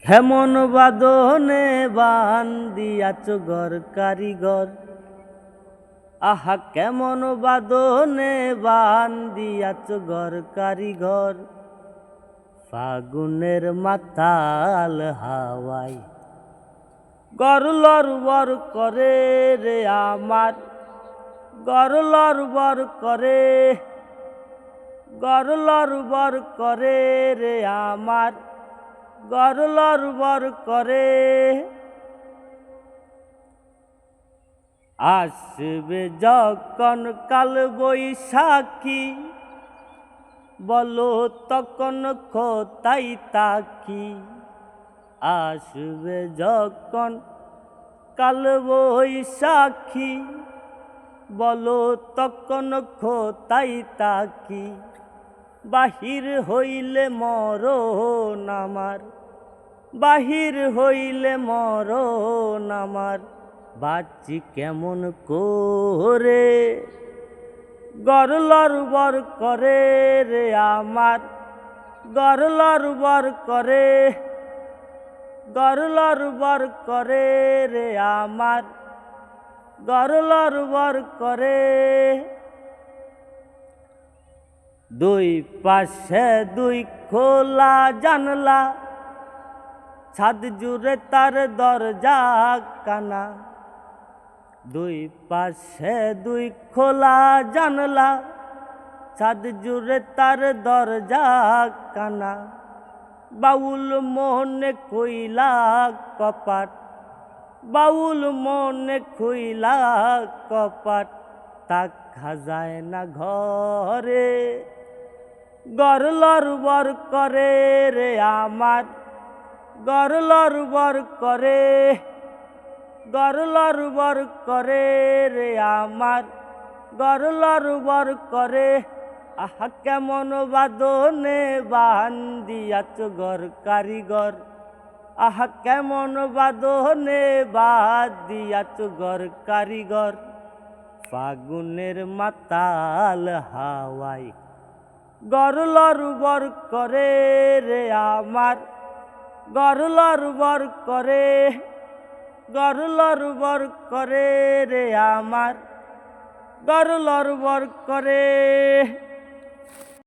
কেমন বাদনে বান্দিয়াছ ঘর কারিগর, আহা কেমন বাদনে বান্দিয়াছ ঘর কারিগর। ফাগুনের মাতাল হাওয়ায় গর লরবর করে রে আমার, গর লরবর করে, গর লরবর করে রে আমার, গর লরবর করে। আসবে যখন কাল বৈশাখী, বলো তখন কোথায় তাকি। আসবে যখন কাল বৈশাখী, বলো তখন কোথায় তাকি। বাহির হইলে মরণ আমার, বাহির হইলে মরণ আমার। বাঁচি কেমন করে, গর লরবর করে রে আমার, গর লরবর করে, গর লরবর করে রে আমার, গর লরবর করে। দুই পাশে দুই খোলা জানলা, ছাদ জুড়ে তার দরজা কানা। দুই পাশে দুই খোলা জানলা, ছাদ জুড়ে তার দরজা কানা। বাউল মনে কইলা কপাট, বাউল মনে কইলা কপাট। তাকা যায় না ঘরে, গর লরবর করে রে আমার, গর লরবর করে, গর লরবর করে রে আমার, গর লরবর করে। আহা কেমন বাদনে বান্দিয়াছ ঘর কারিগর, আহা কেমন বাদনে বান্দিয়াছ ঘর কারিগর। ফাগুনের মাতাল হাওয়ায় গর লরবর করে রে আমার, গর লরবর করে, গর লরবর করে রে আমার, গর লরবর করে।